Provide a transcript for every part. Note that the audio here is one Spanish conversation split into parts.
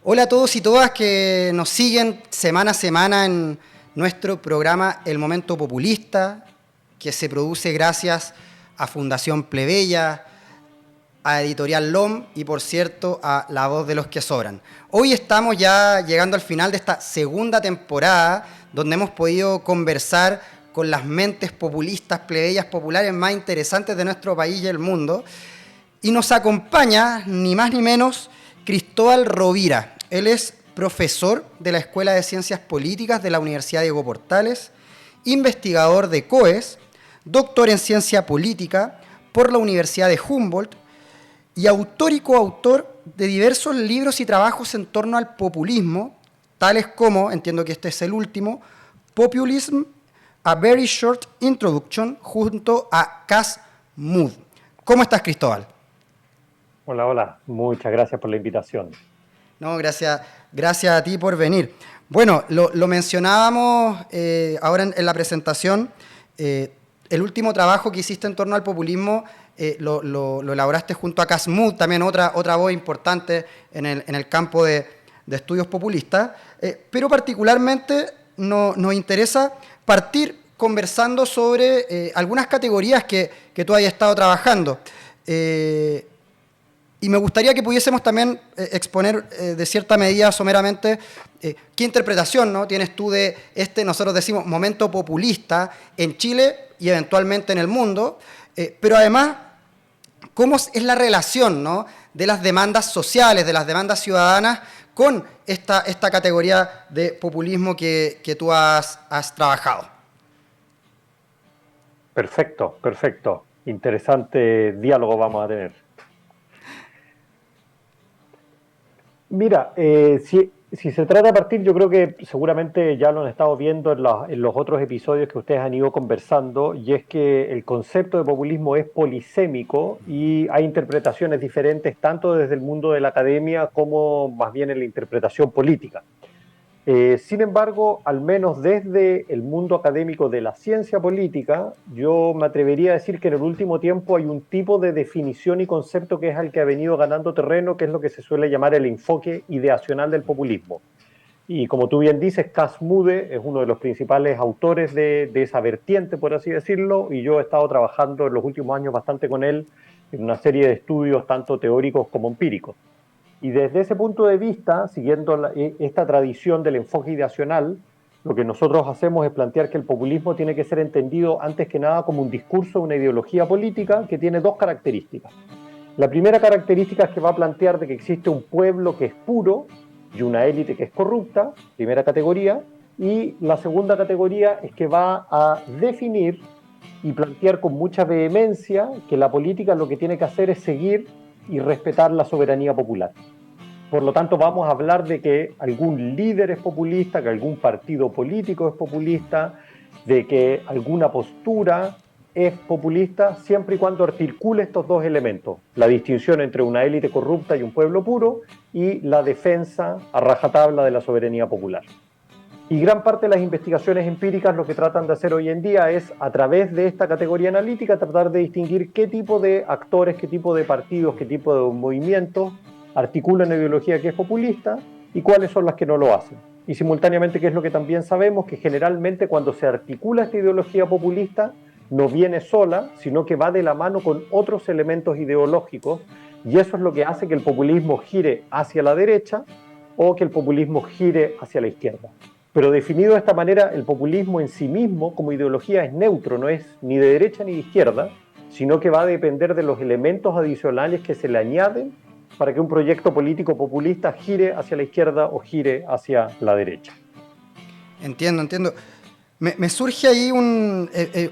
Hola a todos y todas que nos siguen semana a semana en nuestro programa El Momento Populista, que se produce gracias a Fundación Plebeya, a Editorial LOM y, por cierto, a La Voz de los que Sobran. Hoy estamos ya llegando al final de esta segunda temporada, donde hemos podido conversar con las mentes populistas, plebeyas populares más interesantes de nuestro país y el mundo. Y nos acompaña, ni más ni menos, Cristóbal Rovira. Él es profesor de la Escuela de Ciencias Políticas de la Universidad Diego Portales, investigador de COES, doctor en Ciencia Política por la Universidad de Humboldt y autor y coautor de diversos libros y trabajos en torno al populismo, tales como, entiendo que este es el último, Populism, A Very Short Introduction, junto a Cas Mudde. ¿Cómo estás, Cristóbal? Hola, hola. Muchas gracias por la invitación. No, gracias a ti por venir. Bueno, lo mencionábamos ahora en la presentación. El último trabajo que hiciste en torno al populismo lo elaboraste junto a Cas Mudde, también otra voz importante en el campo de estudios populistas. Pero particularmente nos interesa partir conversando sobre algunas categorías que tú hayas estado trabajando. Y me gustaría que pudiésemos también exponer de cierta medida someramente qué interpretación, ¿no?, tienes tú de nosotros decimos, momento populista en Chile y eventualmente en el mundo, pero además, cómo es la relación, ¿no?, de las demandas sociales, de las demandas ciudadanas con esta categoría de populismo que tú has trabajado. Perfecto, perfecto. Interesante diálogo vamos a tener. Mira, si se trata de partir, yo creo que seguramente ya lo han estado viendo en los otros episodios que ustedes han ido conversando, y es que el concepto de populismo es polisémico y hay interpretaciones diferentes tanto desde el mundo de la academia como más bien en la interpretación política. Sin embargo, al menos desde el mundo académico de la ciencia política, yo me atrevería a decir que en el último tiempo hay un tipo de definición y concepto que es el que ha venido ganando terreno, que es lo que se suele llamar el enfoque ideacional del populismo. Y como tú bien dices, Cas Mudde es uno de los principales autores de esa vertiente, por así decirlo, y yo he estado trabajando en los últimos años bastante con él en una serie de estudios tanto teóricos como empíricos. Y desde ese punto de vista, siguiendo esta tradición del enfoque ideacional, lo que nosotros hacemos es plantear que el populismo tiene que ser entendido antes que nada como un discurso, una ideología política que tiene dos características. La primera característica es que va a plantear de que existe un pueblo que es puro y una élite que es corrupta, primera categoría, y la segunda categoría es que va a definir y plantear con mucha vehemencia que la política lo que tiene que hacer es seguir y respetar la soberanía popular. Por lo tanto, vamos a hablar de que algún líder es populista, que algún partido político es populista, de que alguna postura es populista, siempre y cuando articule estos dos elementos: la distinción entre una élite corrupta y un pueblo puro, y la defensa a rajatabla de la soberanía popular. Y gran parte de las investigaciones empíricas lo que tratan de hacer hoy en día es, a través de esta categoría analítica, tratar de distinguir qué tipo de actores, qué tipo de partidos, qué tipo de movimientos articulan una ideología que es populista y cuáles son las que no lo hacen. Y simultáneamente, qué es lo que también sabemos, que generalmente cuando se articula esta ideología populista no viene sola, sino que va de la mano con otros elementos ideológicos, y eso es lo que hace que el populismo gire hacia la derecha o que el populismo gire hacia la izquierda. Pero definido de esta manera, el populismo en sí mismo como ideología es neutro, no es ni de derecha ni de izquierda, sino que va a depender de los elementos adicionales que se le añaden para que un proyecto político populista gire hacia la izquierda o gire hacia la derecha. Entiendo. Me surge ahí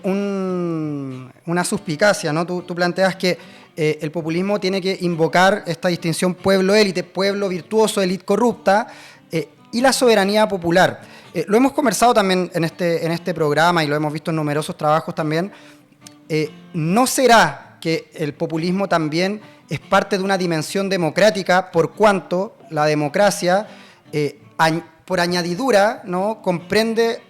una suspicacia, ¿no? Tú planteas que el populismo tiene que invocar esta distinción pueblo-élite, pueblo virtuoso, élite corrupta, y la soberanía popular. Lo hemos conversado también en este programa y lo hemos visto en numerosos trabajos también. ¿No será que el populismo también es parte de una dimensión democrática, por cuanto la democracia, por añadidura, ¿no?, comprende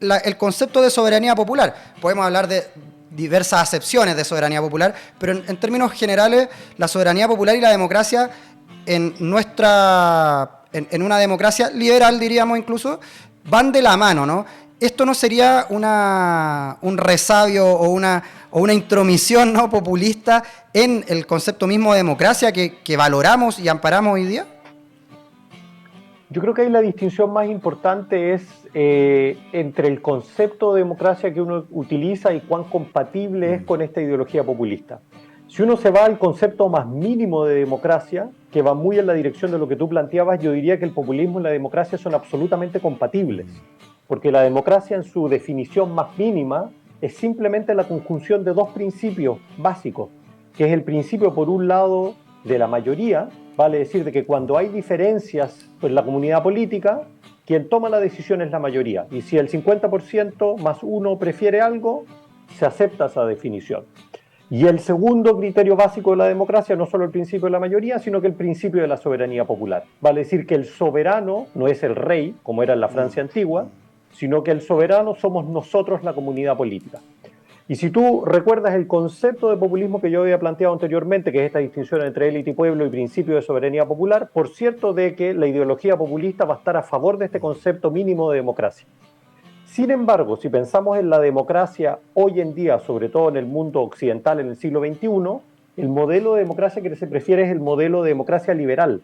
el concepto de soberanía popular? Podemos hablar de diversas acepciones de soberanía popular, pero en términos generales, la soberanía popular y la democracia en nuestra en una democracia liberal, diríamos incluso, van de la mano, ¿no? ¿Esto no sería un resabio o una intromisión, ¿no?, populista en el concepto mismo de democracia que valoramos y amparamos hoy día? Yo creo que ahí la distinción más importante es entre el concepto de democracia que uno utiliza y cuán compatible es con esta ideología populista. Si uno se va al concepto más mínimo de democracia, que va muy en la dirección de lo que tú planteabas, yo diría que el populismo y la democracia son absolutamente compatibles, porque la democracia en su definición más mínima es simplemente la conjunción de dos principios básicos, que es el principio, por un lado, de la mayoría, vale decir de que cuando hay diferencias en la comunidad política, quien toma la decisión es la mayoría, y si el 50% más uno prefiere algo, se acepta esa definición. Y el segundo criterio básico de la democracia, no solo el principio de la mayoría, sino que el principio de la soberanía popular. Vale decir que el soberano no es el rey, como era en la Francia antigua, sino que el soberano somos nosotros, la comunidad política. Y si tú recuerdas el concepto de populismo que yo había planteado anteriormente, que es esta distinción entre élite y pueblo y principio de soberanía popular, por cierto de que la ideología populista va a estar a favor de este concepto mínimo de democracia. Sin embargo, si pensamos en la democracia hoy en día, sobre todo en el mundo occidental en el siglo XXI, el modelo de democracia que se prefiere es el modelo de democracia liberal.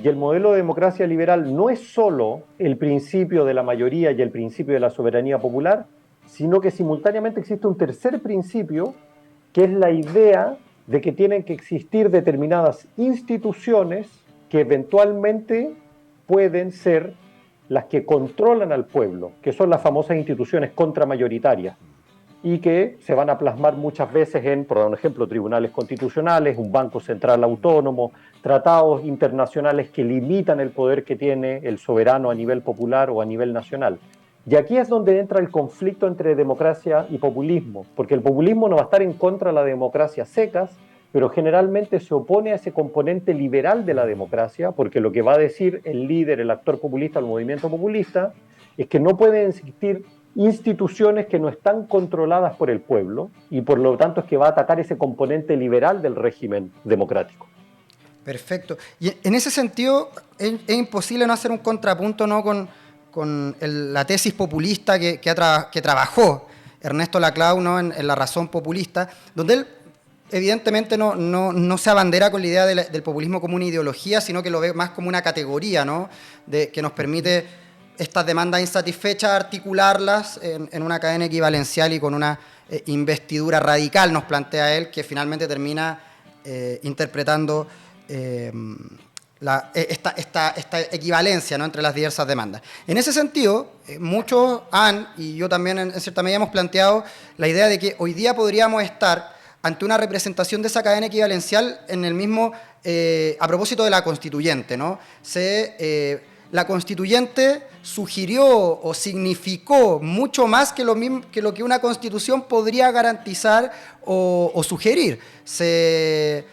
Y el modelo de democracia liberal no es solo el principio de la mayoría y el principio de la soberanía popular, sino que simultáneamente existe un tercer principio, que es la idea de que tienen que existir determinadas instituciones que eventualmente pueden ser las que controlan al pueblo, que son las famosas instituciones contramayoritarias, y que se van a plasmar muchas veces en, por dar un ejemplo, tribunales constitucionales, un banco central autónomo, tratados internacionales que limitan el poder que tiene el soberano a nivel popular o a nivel nacional. Y aquí es donde entra el conflicto entre democracia y populismo, porque el populismo no va a estar en contra de la democracia secas, pero generalmente se opone a ese componente liberal de la democracia, porque lo que va a decir el líder, el actor populista, el movimiento populista, es que no pueden existir instituciones que no están controladas por el pueblo, y por lo tanto es que va a atacar ese componente liberal del régimen democrático. Perfecto. Y en ese sentido es imposible no hacer un contrapunto, ¿no?, con la tesis populista que trabajó Ernesto Laclau, ¿no?, en La razón populista, donde él evidentemente no se abandera con la idea del populismo como una ideología, sino que lo ve más como una categoría, ¿no?, que nos permite estas demandas insatisfechas articularlas en una cadena equivalencial y con una investidura radical, nos plantea él, que finalmente termina interpretando esta equivalencia, ¿no?, entre las diversas demandas. En ese sentido, muchos y yo también en cierta medida hemos planteado la idea de que hoy día podríamos estar ante una representación de esa cadena equivalencial en el mismo, a propósito de la constituyente, ¿no? La constituyente sugirió o significó mucho más que lo que una constitución podría garantizar o sugerir. Se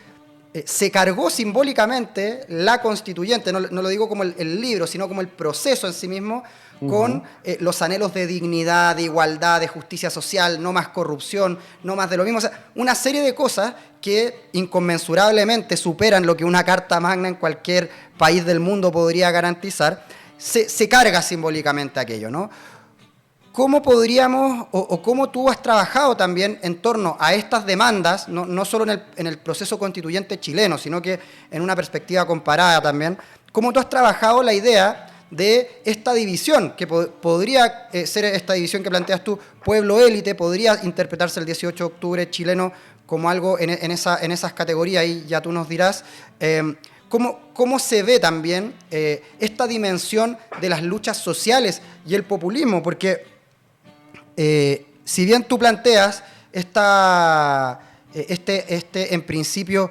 cargó simbólicamente la constituyente, no lo digo como el libro, sino como el proceso en sí mismo, con los anhelos de dignidad, de igualdad, de justicia social, no más corrupción, no más de lo mismo. O sea, una serie de cosas que inconmensurablemente superan lo que una carta magna en cualquier país del mundo podría garantizar, se carga simbólicamente aquello, ¿no? ¿Cómo podríamos, o cómo tú has trabajado también en torno a estas demandas, no solo en el proceso constituyente chileno, sino que en una perspectiva comparada también, cómo tú has trabajado la idea de esta división, que podría ser esta división que planteas tú, pueblo-élite, podría interpretarse el 18 de octubre chileno como algo en esas categorías, y ya tú nos dirás, ¿cómo se ve también esta dimensión de las luchas sociales y el populismo? Porque si bien tú planteas en principio,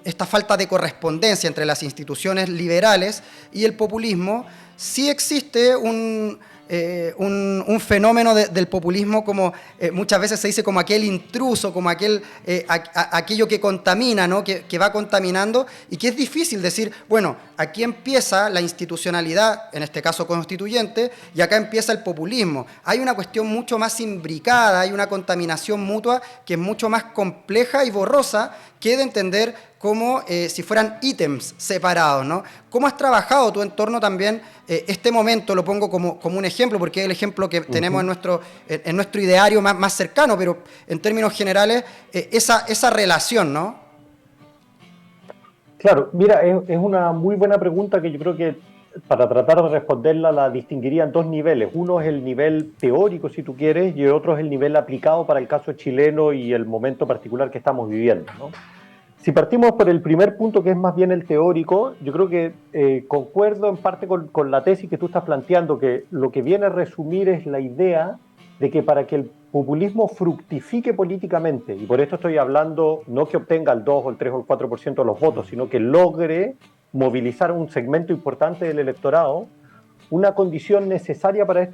esta falta de correspondencia entre las instituciones liberales y el populismo, sí existe un fenómeno del populismo, como muchas veces se dice, como aquel intruso, como aquello que contamina, ¿no?, que va contaminando, y que es difícil decir, bueno, aquí empieza la institucionalidad, en este caso constituyente, y acá empieza el populismo. Hay una cuestión mucho más imbricada, hay una contaminación mutua que es mucho más compleja y borrosa que de entender como si fueran ítems separados, ¿no? ¿Cómo has trabajado tú en torno también este momento? Lo pongo como un ejemplo, porque es el ejemplo que tenemos en nuestro ideario más cercano, pero en términos generales, esa relación, ¿no? Claro, mira, es una muy buena pregunta que yo creo que para tratar de responderla la distinguiría en dos niveles. Uno es el nivel teórico, si tú quieres, y el otro es el nivel aplicado para el caso chileno y el momento particular que estamos viviendo, ¿no? Si partimos por el primer punto, que es más bien el teórico, yo creo que concuerdo en parte con la tesis que tú estás planteando, que lo que viene a resumir es la idea de que para que el populismo fructifique políticamente, y por esto estoy hablando no que obtenga el 2 o el 3 o el 4% de los votos, sino que logre movilizar un segmento importante del electorado, una condición necesaria para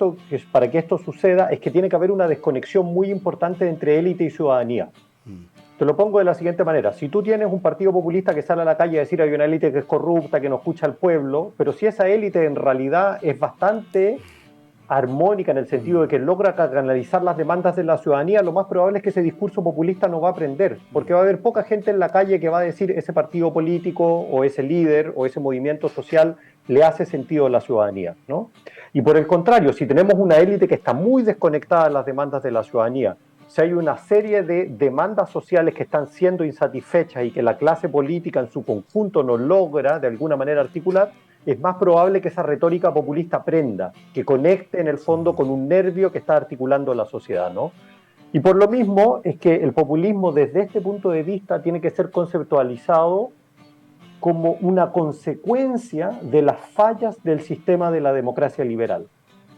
que esto suceda es que tiene que haber una desconexión muy importante entre élite y ciudadanía. Te lo pongo de la siguiente manera. Si tú tienes un partido populista que sale a la calle a decir hay una élite que es corrupta, que no escucha al pueblo, pero si esa élite en realidad es bastante armónica en el sentido de que logra canalizar las demandas de la ciudadanía, lo más probable es que ese discurso populista no va a aprender, porque va a haber poca gente en la calle que va a decir ese partido político o ese líder o ese movimiento social le hace sentido a la ciudadanía, ¿no? Y por el contrario, si tenemos una élite que está muy desconectada de las demandas de la ciudadanía, si hay una serie de demandas sociales que están siendo insatisfechas y que la clase política en su conjunto no logra de alguna manera articular, es más probable que esa retórica populista prenda, que conecte en el fondo con un nervio que está articulando la sociedad, ¿no? Y por lo mismo es que el populismo desde este punto de vista tiene que ser conceptualizado como una consecuencia de las fallas del sistema de la democracia liberal.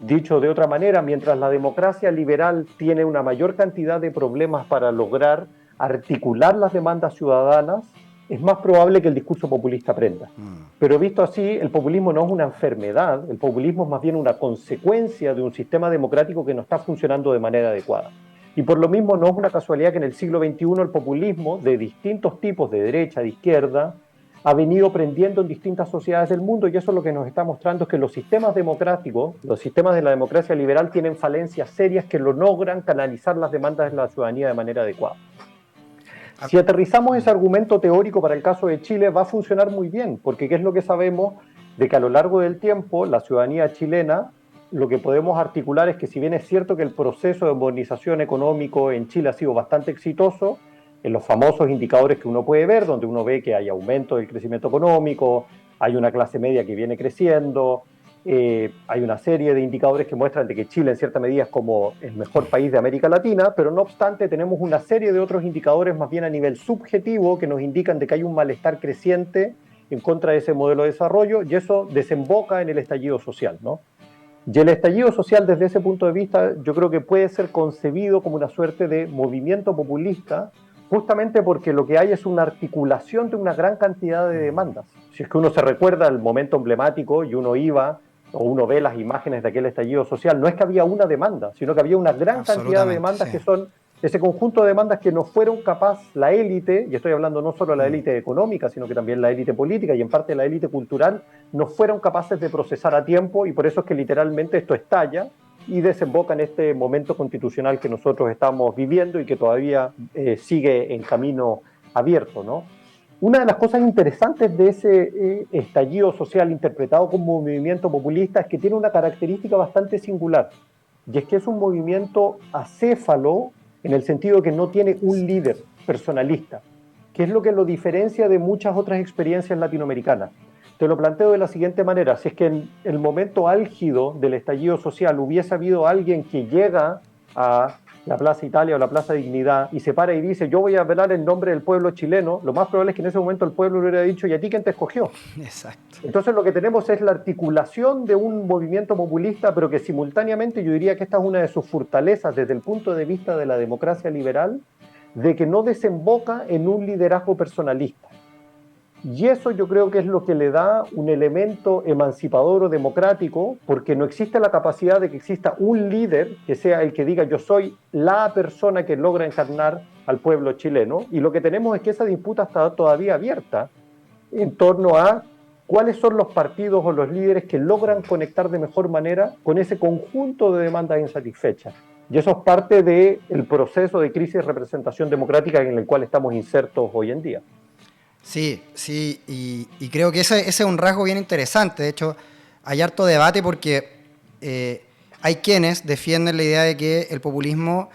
Dicho de otra manera, mientras la democracia liberal tiene una mayor cantidad de problemas para lograr articular las demandas ciudadanas, es más probable que el discurso populista prenda. Pero visto así, el populismo no es una enfermedad, el populismo es más bien una consecuencia de un sistema democrático que no está funcionando de manera adecuada. Y por lo mismo no es una casualidad que en el siglo XXI el populismo de distintos tipos, de derecha, de izquierda, ha venido prendiendo en distintas sociedades del mundo, y eso lo que nos está mostrando es que los sistemas democráticos, los sistemas de la democracia liberal tienen falencias serias que no logran canalizar las demandas de la ciudadanía de manera adecuada. Si aterrizamos ese argumento teórico para el caso de Chile, va a funcionar muy bien, porque ¿qué es lo que sabemos? De que a lo largo del tiempo la ciudadanía chilena, lo que podemos articular es que si bien es cierto que el proceso de modernización económico en Chile ha sido bastante exitoso, en los famosos indicadores que uno puede ver, donde uno ve que hay aumento del crecimiento económico, hay una clase media que viene creciendo, hay una serie de indicadores que muestran de que Chile en cierta medida es como el mejor país de América Latina, pero no obstante tenemos una serie de otros indicadores más bien a nivel subjetivo que nos indican de que hay un malestar creciente en contra de ese modelo de desarrollo, y eso desemboca en el estallido social, ¿no? Y el estallido social desde ese punto de vista yo creo que puede ser concebido como una suerte de movimiento populista, justamente porque lo que hay es una articulación de una gran cantidad de demandas. Si es que uno se recuerda el momento emblemático y uno iba o uno ve las imágenes de aquel estallido social, no es que había una demanda, sino que había una gran cantidad de demandas, sí, que son ese conjunto de demandas que no fueron capaz la élite, y estoy hablando no solo de la élite económica, sino que también la élite política y en parte la élite cultural, no fueron capaces de procesar a tiempo, y por eso es que literalmente esto estalla y desemboca en este momento constitucional que nosotros estamos viviendo y que todavía sigue en camino abierto, ¿no? Una de las cosas interesantes de ese estallido social interpretado como movimiento populista es que tiene una característica bastante singular, y es que es un movimiento acéfalo en el sentido de que no tiene un líder personalista, que es lo que lo diferencia de muchas otras experiencias latinoamericanas. Te lo planteo de la siguiente manera: si es que en el momento álgido del estallido social hubiese habido alguien que llega a la Plaza Italia o la Plaza Dignidad y se para y dice yo voy a velar en nombre del pueblo chileno, lo más probable es que en ese momento el pueblo le hubiera dicho ¿y a ti quién te escogió? Exacto. Entonces lo que tenemos es la articulación de un movimiento populista, pero que simultáneamente yo diría que esta es una de sus fortalezas desde el punto de vista de la democracia liberal, de que no desemboca en un liderazgo personalista. Y eso yo creo que es lo que le da un elemento emancipador o democrático, porque no existe la capacidad de que exista un líder que sea el que diga yo soy la persona que logra encarnar al pueblo chileno, y lo que tenemos es que esa disputa está todavía abierta en torno a cuáles son los partidos o los líderes que logran conectar de mejor manera con ese conjunto de demandas insatisfechas. Y eso es parte del proceso de crisis de representación democrática en el cual estamos insertos hoy en día. Sí, sí, y creo que ese es un rasgo bien interesante. De hecho, hay harto debate porque hay quienes defienden la idea de que el populismo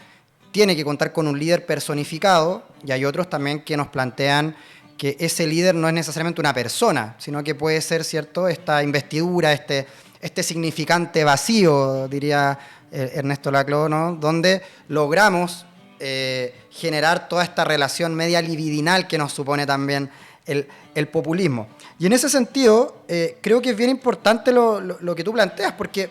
tiene que contar con un líder personificado, y hay otros también que nos plantean que ese líder no es necesariamente una persona, sino que puede ser, ¿cierto?, esta investidura, este significante vacío, diría Ernesto Laclau, ¿no?, donde logramos generar toda esta relación media libidinal que nos supone también el populismo. Y en ese sentido, creo que es bien importante lo que tú planteas, porque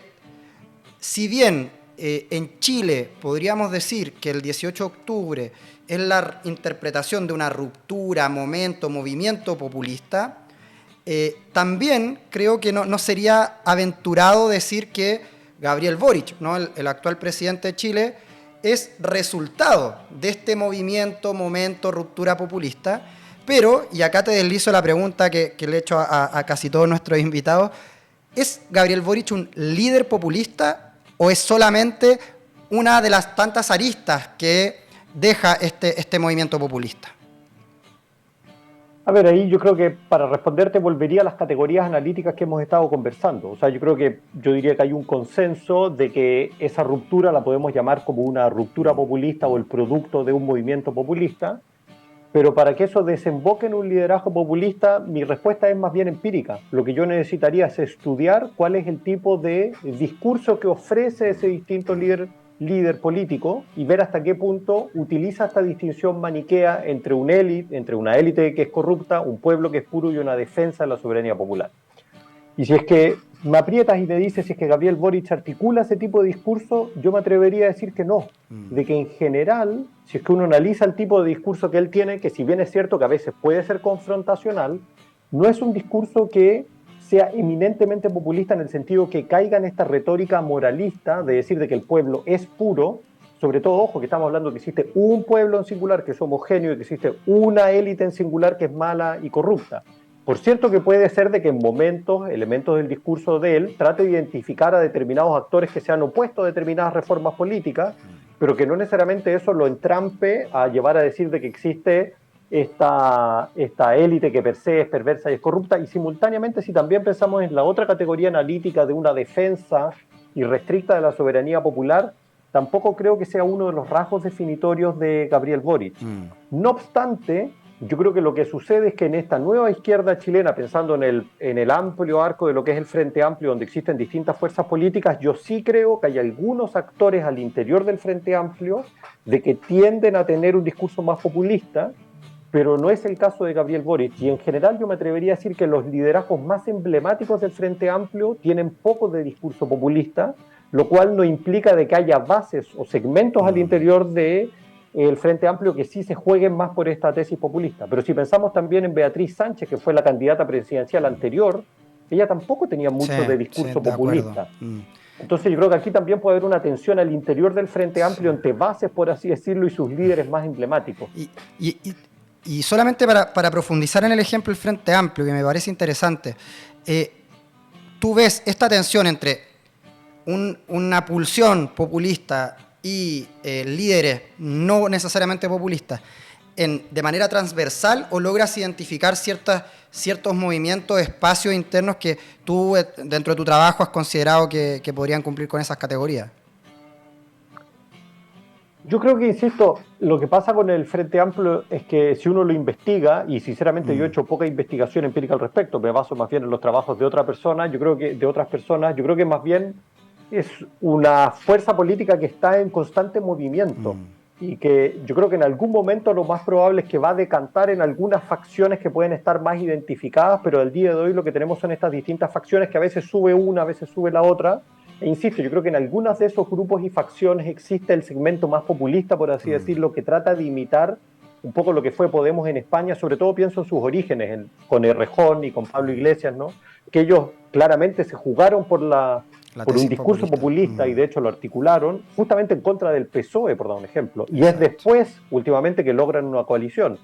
si bien en Chile podríamos decir que el 18 de octubre es la interpretación de una ruptura, momento, movimiento populista, también creo que no sería aventurado decir que Gabriel Boric, ¿no?, el actual presidente de Chile, es resultado de este movimiento, momento, ruptura populista. Pero, y acá te deslizo la pregunta que le he hecho a casi todos nuestros invitados, ¿es Gabriel Boric un líder populista o es solamente una de las tantas aristas que deja este movimiento populista? A ver, ahí yo creo que para responderte volvería a las categorías analíticas que hemos estado conversando. O sea, yo diría que hay un consenso de que esa ruptura la podemos llamar como una ruptura populista o el producto de un movimiento populista, pero para que eso desemboque en un liderazgo populista, mi respuesta es más bien empírica. Lo que yo necesitaría es estudiar cuál es el tipo de discurso que ofrece ese distinto líder político y ver hasta qué punto utiliza esta distinción maniquea entre una élite que es corrupta, un pueblo que es puro y una defensa de la soberanía popular. Y si es que me aprietas y me dices si es que Gabriel Boric articula ese tipo de discurso, yo me atrevería a decir que no. De que en general, si es que uno analiza el tipo de discurso que él tiene, que si bien es cierto que a veces puede ser confrontacional, no es un discurso que sea eminentemente populista en el sentido que caiga en esta retórica moralista de decir de que el pueblo es puro, sobre todo, ojo, que estamos hablando que existe un pueblo en singular que es homogéneo y que existe una élite en singular que es mala y corrupta. Por cierto que puede ser de que en momentos, elementos del discurso de él, trate de identificar a determinados actores que se han opuesto a determinadas reformas políticas, pero que no necesariamente eso lo entrampe a llevar a decir de que existe esta élite que per se es perversa y es corrupta, y simultáneamente si también pensamos en la otra categoría analítica de una defensa irrestricta de la soberanía popular, tampoco creo que sea uno de los rasgos definitorios de Gabriel Boric. No obstante, yo creo que lo que sucede es que en esta nueva izquierda chilena, pensando en el amplio arco de lo que es el Frente Amplio, donde existen distintas fuerzas políticas, yo sí creo que hay algunos actores al interior del Frente Amplio de que tienden a tener un discurso más populista, pero no es el caso de Gabriel Boric. Y en general yo me atrevería a decir que los liderazgos más emblemáticos del Frente Amplio tienen poco de discurso populista, lo cual no implica de que haya bases o segmentos al interior de el Frente Amplio que sí se jueguen más por esta tesis populista. Pero si pensamos también en Beatriz Sánchez, que fue la candidata presidencial anterior, ella tampoco tenía mucho de discurso populista. Entonces yo creo que aquí también puede haber una tensión al interior del Frente Amplio entre bases, por así decirlo, y sus líderes más emblemáticos. Y solamente para profundizar en el ejemplo del Frente Amplio, que me parece interesante, tú ves esta tensión entre una pulsión populista y líderes no necesariamente populistas de manera transversal, o logras identificar ciertos movimientos, espacios internos que tú dentro de tu trabajo has considerado que podrían cumplir con esas categorías? Yo creo que, insisto, lo que pasa con el Frente Amplio es que si uno lo investiga, y sinceramente yo he hecho poca investigación empírica al respecto, me baso más bien en los trabajos de otras personas, yo creo que más bien es una fuerza política que está en constante movimiento y que yo creo que en algún momento lo más probable es que va a decantar en algunas facciones que pueden estar más identificadas, pero al día de hoy lo que tenemos son estas distintas facciones que a veces sube una, a veces sube la otra. E insisto, yo creo que en algunos de esos grupos y facciones existe el segmento más populista, por así decirlo, que trata de imitar un poco lo que fue Podemos en España, sobre todo pienso en sus orígenes, con Errejón y con Pablo Iglesias, ¿no? Que ellos claramente se jugaron por un discurso populista y de hecho lo articularon justamente en contra del PSOE, por dar un ejemplo. Y es después, últimamente, que logran una coalición.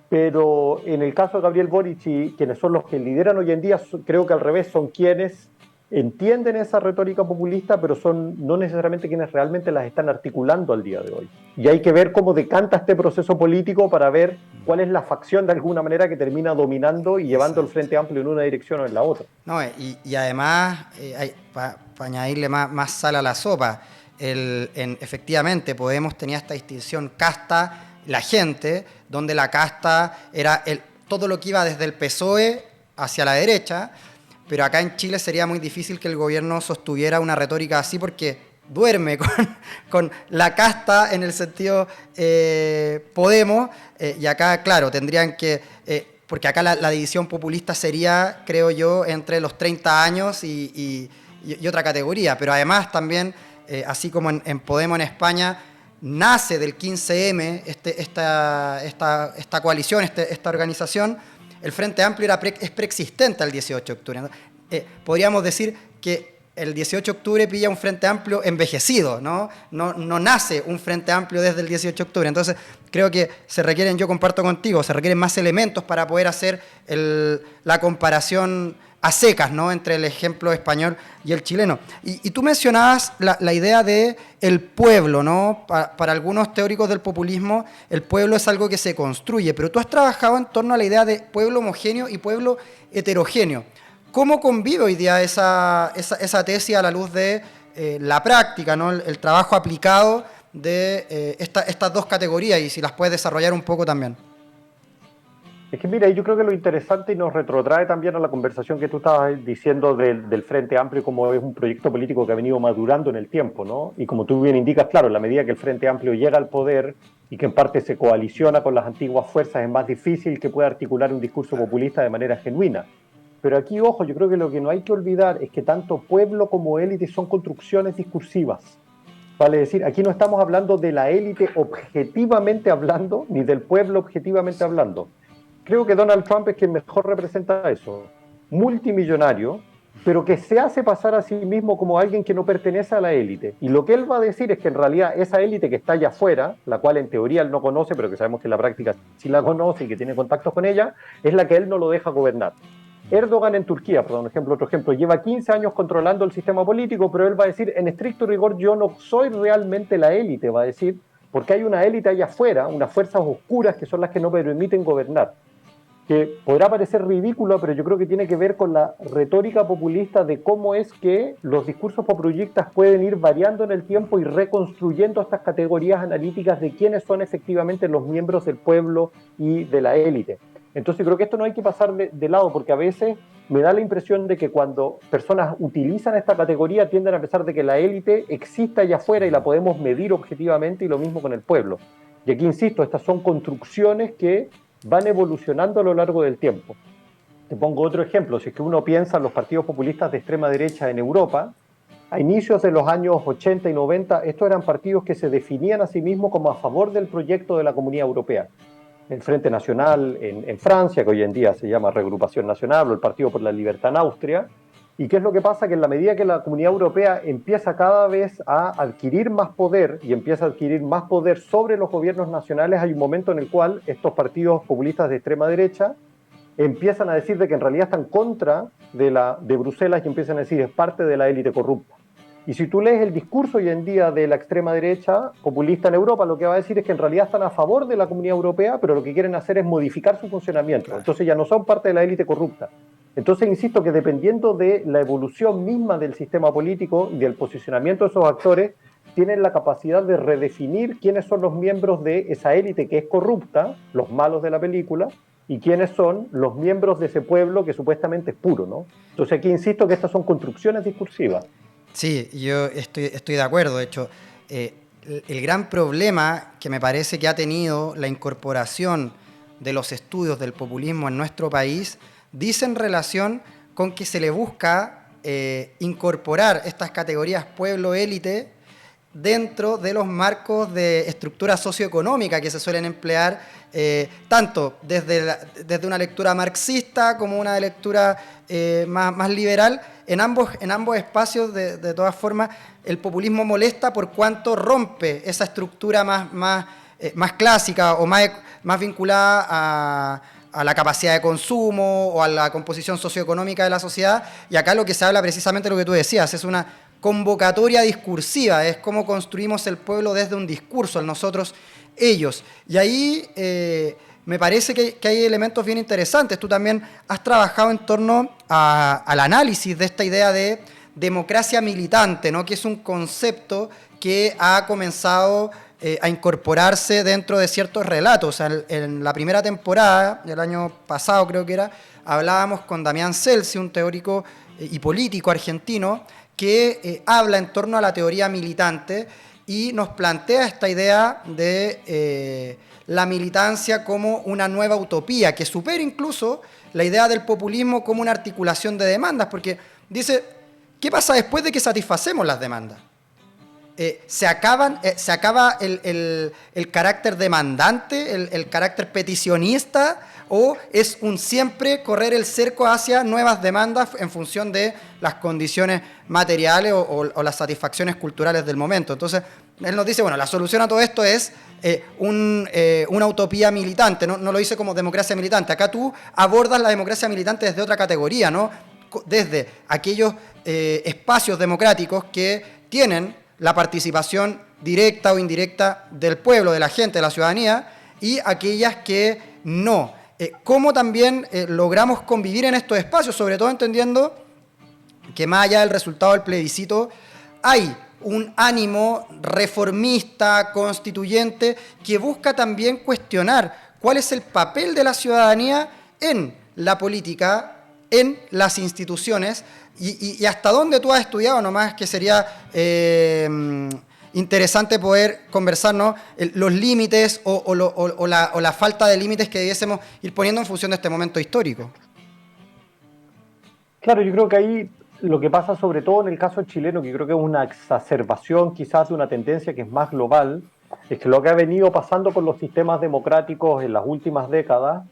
Pero en el caso de Gabriel Boric y quienes son los que lideran hoy en día, creo que al revés son quienes entienden esa retórica populista, pero son no necesariamente quienes realmente las están articulando al día de hoy. Y hay que ver cómo decanta este proceso político para ver cuál es la facción de alguna manera que termina dominando y llevando el Frente Amplio en una dirección o en la otra. No, y además, para añadirle más sal a la sopa, efectivamente Podemos tenía esta distinción casta, la gente, donde la casta era todo lo que iba desde el PSOE hacia la derecha, pero acá en Chile sería muy difícil que el gobierno sostuviera una retórica así porque duerme con la casta en el sentido Podemos, y acá, claro, tendrían que... porque acá la división populista sería, creo yo, entre los 30 años y otra categoría, pero además también, así como en Podemos en España, nace del 15M esta coalición, esta organización. El Frente Amplio es preexistente al 18 de octubre. Podríamos decir que el 18 de octubre pilla un Frente Amplio envejecido, ¿no? No nace un Frente Amplio desde el 18 de octubre. Entonces, creo que yo comparto contigo, se requieren más elementos para poder hacer la comparación a secas, ¿no?, entre el ejemplo español y el chileno. Y tú mencionabas la idea de el pueblo, ¿no? Para algunos teóricos del populismo, el pueblo es algo que se construye, pero tú has trabajado en torno a la idea de pueblo homogéneo y pueblo heterogéneo. ¿Cómo convive hoy día esa tesis a la luz de la práctica, ¿no?, el trabajo aplicado de estas dos categorías, y si las puedes desarrollar un poco también? Es que mira, yo creo que lo interesante y nos retrotrae también a la conversación que tú estabas diciendo del Frente Amplio, como es un proyecto político que ha venido madurando en el tiempo, ¿no? Y como tú bien indicas, claro, en la medida que el Frente Amplio llega al poder y que en parte se coaliciona con las antiguas fuerzas, es más difícil que pueda articular un discurso populista de manera genuina. Pero aquí, ojo, yo creo que lo que no hay que olvidar es que tanto pueblo como élite son construcciones discursivas. Vale decir, aquí no estamos hablando de la élite objetivamente hablando, ni del pueblo objetivamente hablando. Creo que Donald Trump es quien mejor representa eso. Multimillonario, pero que se hace pasar a sí mismo como alguien que no pertenece a la élite. Y lo que él va a decir es que en realidad esa élite que está allá afuera, la cual en teoría él no conoce, pero que sabemos que en la práctica sí la conoce y que tiene contactos con ella, es la que él no lo deja gobernar. Erdogan en Turquía, por otro ejemplo, lleva 15 años controlando el sistema político, pero él va a decir, en estricto rigor, yo no soy realmente la élite, va a decir, porque hay una élite allá afuera, unas fuerzas oscuras que son las que no permiten gobernar. Que podrá parecer ridículo, pero yo creo que tiene que ver con la retórica populista de cómo es que los discursos populistas pueden ir variando en el tiempo y reconstruyendo estas categorías analíticas de quiénes son efectivamente los miembros del pueblo y de la élite. Entonces creo que esto no hay que pasar de lado, porque a veces me da la impresión de que cuando personas utilizan esta categoría tienden a pensar de que la élite existe allá afuera y la podemos medir objetivamente, y lo mismo con el pueblo. Y aquí insisto, estas son construcciones que van evolucionando a lo largo del tiempo. Te pongo otro ejemplo. Si es que uno piensa en los partidos populistas de extrema derecha en Europa, a inicios de los años 80 y 90, estos eran partidos que se definían a sí mismos como a favor del proyecto de la Comunidad Europea. El Frente Nacional en Francia, que hoy en día se llama Reagrupación Nacional, o el Partido por la Libertad en Austria. ¿Y qué es lo que pasa? Que en la medida que la Comunidad Europea empieza cada vez a adquirir más poder y empieza a adquirir más poder sobre los gobiernos nacionales, hay un momento en el cual estos partidos populistas de extrema derecha empiezan a decir de que en realidad están contra de Bruselas y empiezan a decir es parte de la élite corrupta. Y si tú lees el discurso hoy en día de la extrema derecha populista en Europa, lo que va a decir es que en realidad están a favor de la Comunidad Europea, pero lo que quieren hacer es modificar su funcionamiento. Entonces ya no son parte de la élite corrupta. Entonces, insisto que dependiendo de la evolución misma del sistema político y del posicionamiento de esos actores, tienen la capacidad de redefinir quiénes son los miembros de esa élite que es corrupta, los malos de la película, y quiénes son los miembros de ese pueblo que supuestamente es puro, ¿no? Entonces aquí insisto que estas son construcciones discursivas. Sí, yo estoy de acuerdo. De hecho, el gran problema que me parece que ha tenido la incorporación de los estudios del populismo en nuestro país dice en relación con que se le busca incorporar estas categorías pueblo-élite dentro de los marcos de estructura socioeconómica que se suelen emplear tanto desde una lectura marxista como una lectura más liberal. En ambos espacios, de todas formas, el populismo molesta por cuanto rompe esa estructura más clásica o más vinculada a la capacidad de consumo o a la composición socioeconómica de la sociedad, y acá lo que se habla precisamente de lo que tú decías, es una convocatoria discursiva, es cómo construimos el pueblo desde un discurso, el nosotros, ellos. Y ahí me parece que hay elementos bien interesantes. Tú también has trabajado en torno al análisis de esta idea de democracia militante, ¿no? Que es un concepto que ha comenzado a incorporarse dentro de ciertos relatos. O sea, en la primera temporada, del año pasado creo que era, hablábamos con Damián Celsi, un teórico y político argentino, que habla en torno a la teoría militante y nos plantea esta idea de la militancia como una nueva utopía, que supera incluso la idea del populismo como una articulación de demandas, porque dice, ¿qué pasa después de que satisfacemos las demandas? Se acaba el carácter demandante, el carácter peticionista, o es un siempre correr el cerco hacia nuevas demandas en función de las condiciones materiales o las satisfacciones culturales del momento. Entonces, él nos dice, bueno, la solución a todo esto es una utopía militante, no lo dice como democracia militante. Acá tú abordas la democracia militante desde otra categoría, ¿no? Desde aquellos espacios democráticos que tienen la participación directa o indirecta del pueblo, de la gente, de la ciudadanía, y aquellas que no. ¿Cómo también logramos convivir en estos espacios? Sobre todo entendiendo que más allá del resultado del plebiscito hay un ánimo reformista, constituyente, que busca también cuestionar cuál es el papel de la ciudadanía en la política, en las instituciones, y hasta dónde tú has estudiado, nomás que sería interesante poder conversar, ¿no? Los límites o la falta de límites que debiésemos ir poniendo en función de este momento histórico. Claro, yo creo que ahí lo que pasa sobre todo en el caso chileno, que creo que es una exacerbación quizás de una tendencia que es más global, es que lo que ha venido pasando con los sistemas democráticos en las últimas décadas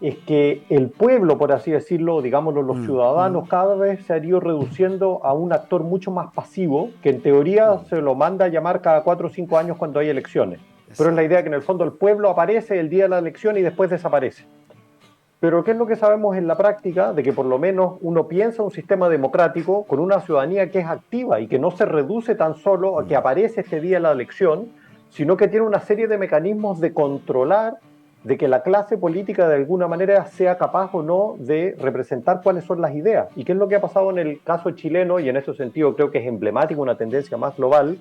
es que el pueblo, por así decirlo, digámoslo, los ciudadanos, cada vez se ha ido reduciendo a un actor mucho más pasivo, que en teoría se lo manda a llamar cada 4 o 5 años cuando hay elecciones. Pero es la idea que en el fondo el pueblo aparece el día de la elección y después desaparece. Pero ¿qué es lo que sabemos en la práctica? De que por lo menos uno piensa un sistema democrático con una ciudadanía que es activa y que no se reduce tan solo a que aparece este día de la elección, sino que tiene una serie de mecanismos de controlar de que la clase política de alguna manera sea capaz o no de representar cuáles son las ideas. ¿Y qué es lo que ha pasado en el caso chileno? Y en ese sentido creo que es emblemático, una tendencia más global,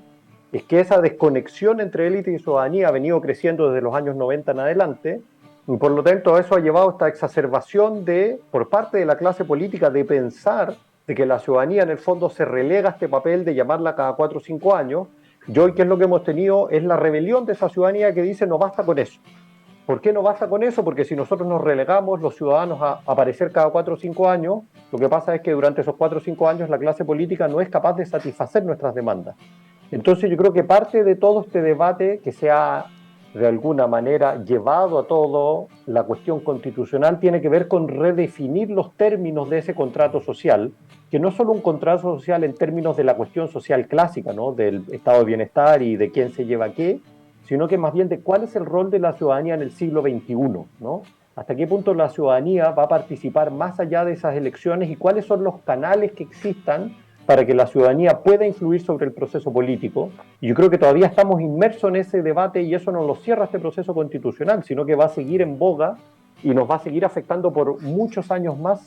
es que esa desconexión entre élite y ciudadanía ha venido creciendo desde los años 90 en adelante, y por lo tanto eso ha llevado a esta exacerbación por parte de la clase política de pensar de que la ciudadanía en el fondo se relega a este papel de llamarla cada 4 o 5 años, y hoy, ¿qué es lo que hemos tenido? Es la rebelión de esa ciudadanía que dice no basta con eso. ¿Por qué no basta con eso? Porque si nosotros nos relegamos los ciudadanos a aparecer cada 4 o 5 años, lo que pasa es que durante esos 4 o 5 años la clase política no es capaz de satisfacer nuestras demandas. Entonces yo creo que parte de todo este debate que se ha de alguna manera llevado a todo la cuestión constitucional tiene que ver con redefinir los términos de ese contrato social, que no es solo un contrato social en términos de la cuestión social clásica, ¿no? Del estado de bienestar y de quién se lleva qué, sino que más bien de cuál es el rol de la ciudadanía en el siglo XXI, ¿no? Hasta qué punto la ciudadanía va a participar más allá de esas elecciones y cuáles son los canales que existan para que la ciudadanía pueda influir sobre el proceso político. Y yo creo que todavía estamos inmersos en ese debate y eso no lo cierra este proceso constitucional, sino que va a seguir en boga y nos va a seguir afectando por muchos años más,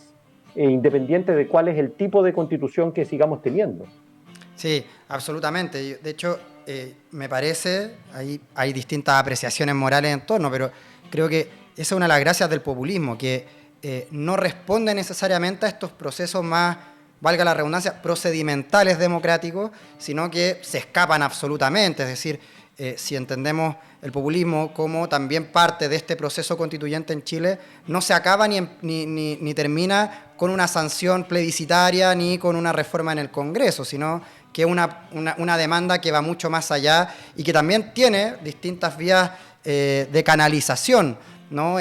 independiente de cuál es el tipo de constitución que sigamos teniendo. Sí, absolutamente. De hecho, me parece, hay distintas apreciaciones morales en torno, pero creo que esa es una de las gracias del populismo, que no responde necesariamente a estos procesos más, valga la redundancia, procedimentales democráticos, sino que se escapan absolutamente. Es decir, si entendemos el populismo como también parte de este proceso constituyente en Chile, no se acaba ni termina con una sanción plebiscitaria ni con una reforma en el Congreso, sino que es una demanda que va mucho más allá y que también tiene distintas vías de canalización, ¿no?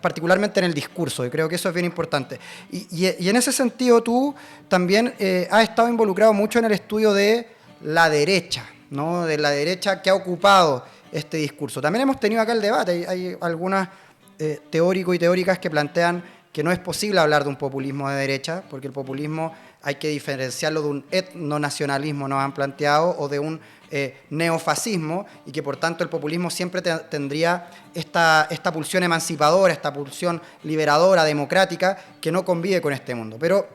Particularmente en el discurso, y creo que eso es bien importante. Y en ese sentido tú también has estado involucrado mucho en el estudio de la derecha, ¿no? De la derecha que ha ocupado este discurso. También hemos tenido acá el debate, hay algunas teóricos y teóricas que plantean que no es posible hablar de un populismo de derecha, porque el populismo hay que diferenciarlo de un etnonacionalismo, nos han planteado, o de un neofascismo, y que por tanto el populismo siempre tendría esta pulsión emancipadora, esta pulsión liberadora, democrática, que no convive con este mundo. Pero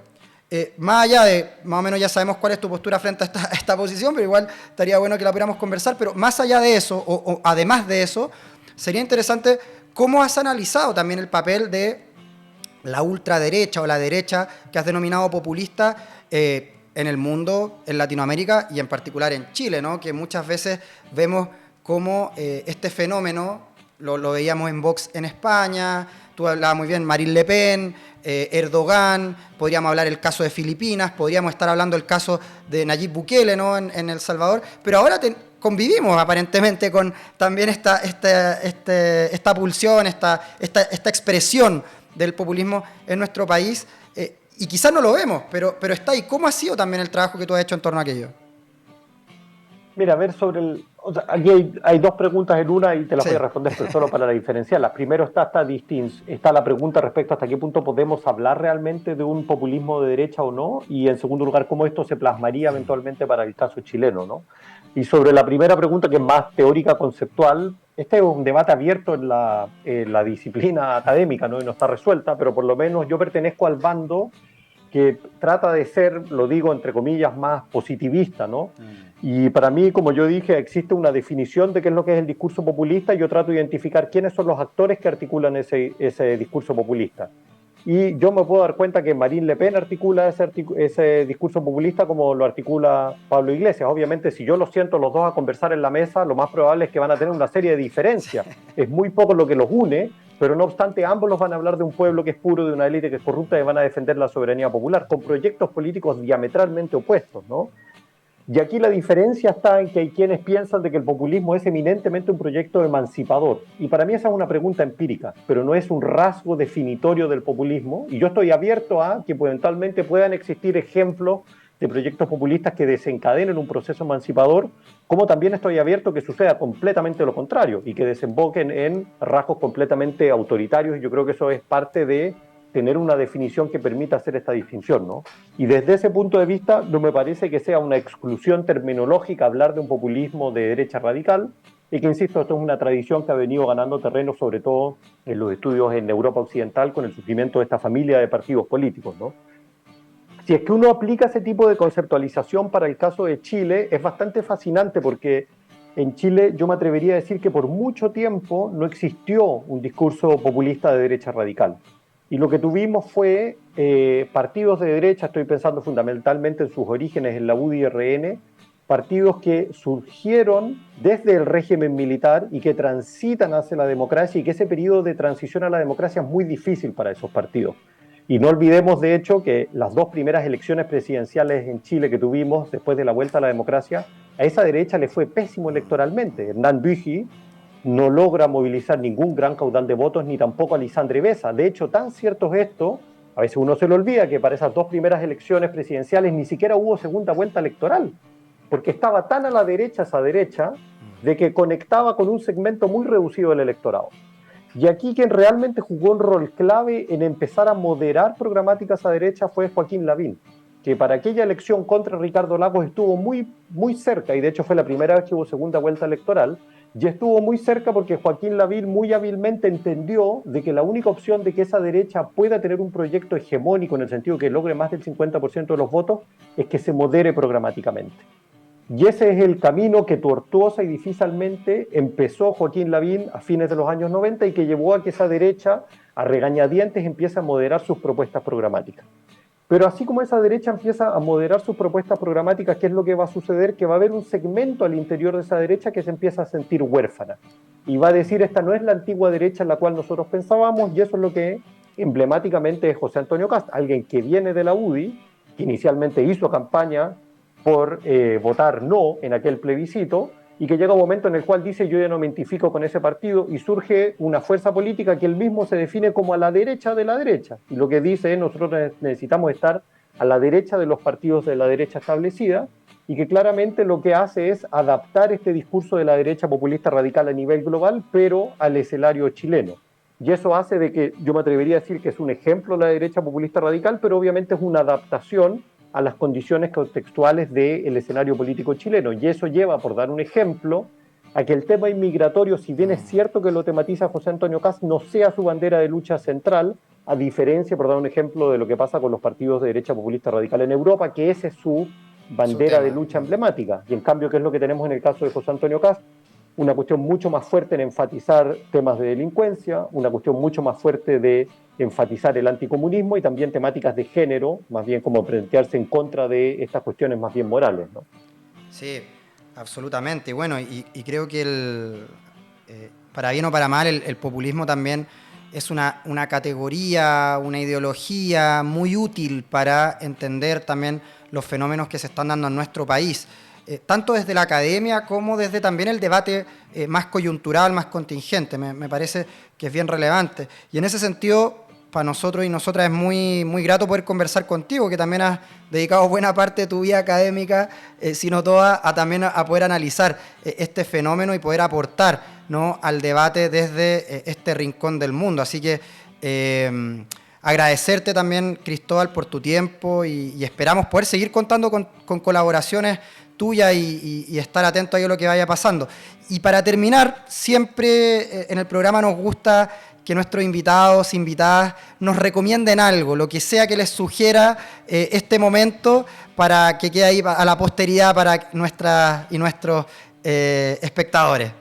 más allá de, más o menos ya sabemos cuál es tu postura frente a esta posición, pero igual estaría bueno que la pudiéramos conversar, pero más allá de eso, o además de eso, sería interesante cómo has analizado también el papel de la ultraderecha o la derecha que has denominado populista en el mundo, en Latinoamérica y en particular en Chile, ¿no? Que muchas veces vemos cómo este fenómeno, lo veíamos en Vox en España, tú hablabas muy bien, Marine Le Pen, Erdogan, podríamos hablar el caso de Filipinas, podríamos estar hablando del caso de Nayib Bukele, ¿no? en El Salvador, pero ahora convivimos aparentemente con también esta pulsión, esta expresión del populismo en nuestro país, y quizás no lo vemos, pero está ahí. ¿Cómo ha sido también el trabajo que tú has hecho en torno a aquello? Mira, a ver, aquí hay dos preguntas en una y te las voy a responder, pero solo para diferenciarlas. Primero está la pregunta respecto a hasta qué punto podemos hablar realmente de un populismo de derecha o no, y en segundo lugar, cómo esto se plasmaría eventualmente para el caso chileno, ¿no? Y sobre la primera pregunta, que es más teórica, conceptual, este es un debate abierto en la disciplina académica, ¿no? Y no está resuelta, pero por lo menos yo pertenezco al bando que trata de ser, lo digo entre comillas, más positivista, ¿no? Y para mí, como yo dije, existe una definición de qué es lo que es el discurso populista, y yo trato de identificar quiénes son los actores que articulan ese discurso populista. Y yo me puedo dar cuenta que Marine Le Pen articula ese discurso populista como lo articula Pablo Iglesias. Obviamente, si yo los siento los dos a conversar en la mesa, lo más probable es que van a tener una serie de diferencias. Es muy poco lo que los une, pero no obstante, ambos los van a hablar de un pueblo que es puro, de una élite que es corrupta, y van a defender la soberanía popular, con proyectos políticos diametralmente opuestos, ¿no? Y aquí la diferencia está en que hay quienes piensan de que el populismo es eminentemente un proyecto emancipador. Y para mí esa es una pregunta empírica, pero no es un rasgo definitorio del populismo. Y yo estoy abierto a que eventualmente puedan existir ejemplos de proyectos populistas que desencadenen un proceso emancipador, como también estoy abierto a que suceda completamente lo contrario y que desemboquen en rasgos completamente autoritarios. Y yo creo que eso es parte de tener una definición que permita hacer esta distinción, ¿no? Y desde ese punto de vista no me parece que sea una exclusión terminológica hablar de un populismo de derecha radical, y que, insisto, esto es una tradición que ha venido ganando terreno, sobre todo en los estudios en Europa Occidental, con el surgimiento de esta familia de partidos políticos, ¿no? Si es que uno aplica ese tipo de conceptualización para el caso de Chile, es bastante fascinante, porque en Chile yo me atrevería a decir que por mucho tiempo no existió un discurso populista de derecha radical. Y lo que tuvimos fue partidos de derecha, estoy pensando fundamentalmente en sus orígenes en la UDI-RN, partidos que surgieron desde el régimen militar y que transitan hacia la democracia, y que ese periodo de transición a la democracia es muy difícil para esos partidos. Y no olvidemos, de hecho, que las dos primeras elecciones presidenciales en Chile que tuvimos después de la vuelta a la democracia, a esa derecha le fue pésimo electoralmente. Hernán Büchi no logra movilizar ningún gran caudal de votos, ni tampoco a Lisandre Besa. De hecho, tan cierto es esto, a veces uno se le olvida que para esas dos primeras elecciones presidenciales ni siquiera hubo segunda vuelta electoral, porque estaba tan a la derecha esa derecha de que conectaba con un segmento muy reducido del electorado. Y aquí quien realmente jugó un rol clave en empezar a moderar programáticas a derecha fue Joaquín Lavín, que para aquella elección contra Ricardo Lagos estuvo muy, muy cerca, y de hecho fue la primera vez que hubo segunda vuelta electoral. Y estuvo muy cerca porque Joaquín Lavín muy hábilmente entendió de que la única opción de que esa derecha pueda tener un proyecto hegemónico, en el sentido que logre más del 50% de los votos, es que se modere programáticamente. Y ese es el camino que tortuosa y difícilmente empezó Joaquín Lavín a fines de los años 90, y que llevó a que esa derecha, a regañadientes, empiece a moderar sus propuestas programáticas. Pero así como esa derecha empieza a moderar sus propuestas programáticas, ¿qué es lo que va a suceder? Que va a haber un segmento al interior de esa derecha que se empieza a sentir huérfana. Y va a decir, esta no es la antigua derecha en la cual nosotros pensábamos, y eso es lo que emblemáticamente es José Antonio Kast, alguien que viene de la UDI, que inicialmente hizo campaña por votar no en aquel plebiscito, y que llega un momento en el cual dice, yo ya no me identifico con ese partido, y surge una fuerza política que él mismo se define como a la derecha de la derecha, y lo que dice es, nosotros necesitamos estar a la derecha de los partidos de la derecha establecida, y que claramente lo que hace es adaptar este discurso de la derecha populista radical a nivel global, pero al escenario chileno. y eso hace de que yo me atrevería a decir que es un ejemplo de la derecha populista radical, pero obviamente es una adaptación a las condiciones contextuales del escenario político chileno, y eso lleva, por dar un ejemplo, a que el tema inmigratorio, si bien es cierto que lo tematiza José Antonio Kast, no sea su bandera de lucha central, a diferencia, por dar un ejemplo, de lo que pasa con los partidos de derecha populista radical en Europa, que ese es su bandera de lucha emblemática. Y en cambio, ¿qué es lo que tenemos en el caso de José Antonio Kast? Una cuestión mucho más fuerte en enfatizar temas de delincuencia, una cuestión mucho más fuerte de enfatizar el anticomunismo y también temáticas de género, más bien como plantearse en contra de estas cuestiones más bien morales, ¿no? Sí, absolutamente. Bueno, y creo que para bien o para mal, el populismo también es una categoría, una ideología muy útil para entender también los fenómenos que se están dando en nuestro país, tanto desde la academia como desde también el debate más coyuntural, más contingente. Me parece que es bien relevante. Y en ese sentido, para nosotros y nosotras es muy, muy grato poder conversar contigo, que también has dedicado buena parte de tu vida académica, si no toda, también a poder analizar este fenómeno y poder aportar, ¿no?, al debate desde este rincón del mundo. Así que agradecerte también, Cristóbal, por tu tiempo y esperamos poder seguir contando con colaboraciones tuyas y estar atento a lo que vaya pasando. Y para terminar, siempre en el programa nos gusta que nuestros invitadas nos recomienden algo, lo que sea que les sugiera este momento para que quede ahí a la posteridad para nuestras y nuestros espectadores.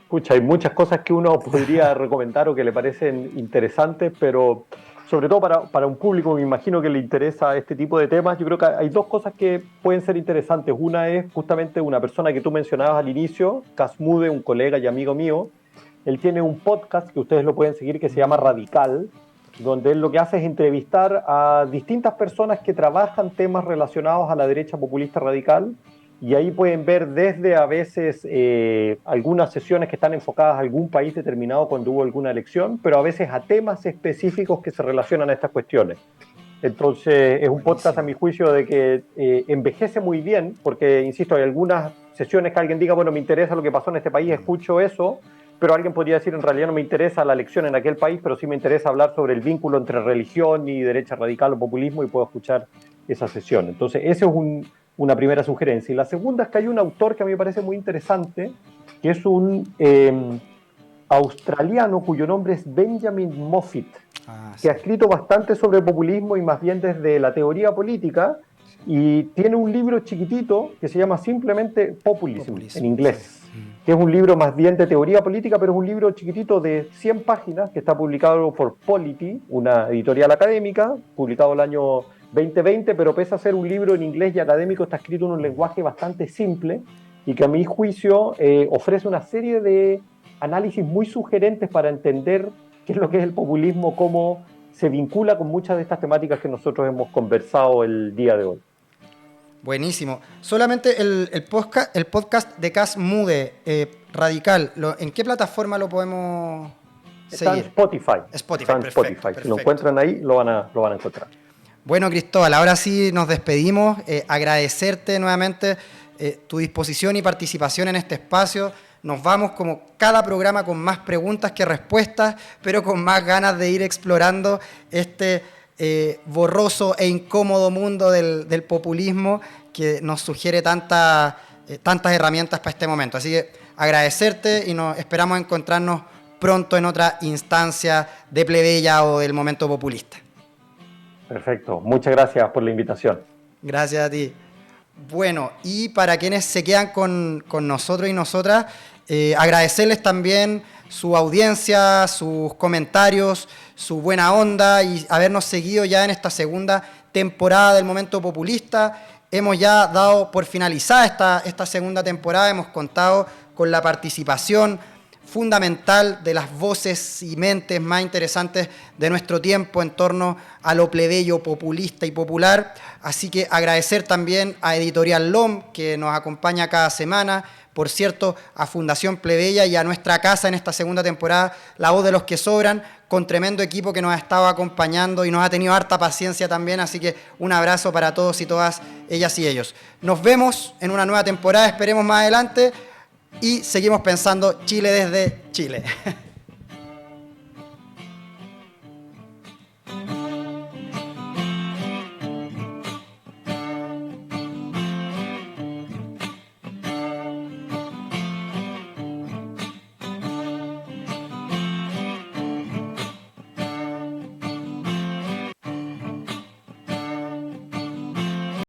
Pucha, hay muchas cosas que uno podría recomendar o que le parecen interesantes, pero sobre todo para un público, me imagino que le interesa este tipo de temas, yo creo que hay dos cosas que pueden ser interesantes. Una es justamente una persona que tú mencionabas al inicio, Kast Moode, un colega y amigo mío. Él tiene un podcast que ustedes lo pueden seguir que se llama Radical, donde él lo que hace es entrevistar a distintas personas que trabajan temas relacionados a la derecha populista radical, y ahí pueden ver desde a veces algunas sesiones que están enfocadas a algún país determinado cuando hubo alguna elección, pero a veces a temas específicos que se relacionan a estas cuestiones. Entonces es un podcast, a mi juicio, de que envejece muy bien, porque, insisto, hay algunas sesiones que alguien diga, bueno, me interesa lo que pasó en este país, escucho eso, pero alguien podría decir, en realidad no me interesa la elección en aquel país, pero sí me interesa hablar sobre el vínculo entre religión y derecha radical o populismo, y puedo escuchar esa sesión. Entonces, esa es una primera sugerencia. Y la segunda es que hay un autor que a mí me parece muy interesante, que es un australiano cuyo nombre es Benjamin Moffitt, que ha escrito bastante sobre populismo y más bien desde la teoría política, y tiene un libro chiquitito que se llama simplemente Populism en inglés, que es un libro más bien de teoría política, pero es un libro chiquitito de 100 páginas que está publicado por Polity, una editorial académica, publicado el año 2020, pero pese a ser un libro en inglés y académico, está escrito en un lenguaje bastante simple y que a mi juicio ofrece una serie de análisis muy sugerentes para entender qué es lo que es el populismo, cómo se vincula con muchas de estas temáticas que nosotros hemos conversado el día de hoy. Buenísimo. Solamente el podcast de Kast Moode, Radical, ¿en qué plataforma lo podemos seguir? Está en Spotify. Perfecto. Si lo encuentran ahí, lo van a encontrar. Bueno, Cristóbal, ahora sí nos despedimos. Agradecerte nuevamente tu disposición y participación en este espacio. Nos vamos como cada programa con más preguntas que respuestas, pero con más ganas de ir explorando este borroso e incómodo mundo del populismo que nos sugiere tantas herramientas para este momento. Así que agradecerte y nos esperamos encontrarnos pronto en otra instancia de Plebeya o del momento populista. Perfecto, muchas gracias por la invitación. Gracias a ti. Bueno, y para quienes se quedan con nosotros y nosotras, agradecerles también su audiencia, sus comentarios, su buena onda y habernos seguido ya en esta segunda temporada del Momento Populista. Hemos ya dado por finalizada esta segunda temporada, hemos contado con la participación fundamental de las voces y mentes más interesantes de nuestro tiempo en torno a lo plebeyo, populista y popular. Así que agradecer también a Editorial LOM, que nos acompaña cada semana, por cierto, a Fundación Plebeya y a nuestra casa en esta segunda temporada, La Voz de los que Sobran, con tremendo equipo que nos ha estado acompañando y nos ha tenido harta paciencia también, así que un abrazo para todos y todas ellas y ellos. Nos vemos en una nueva temporada, esperemos más adelante, y seguimos pensando Chile desde Chile.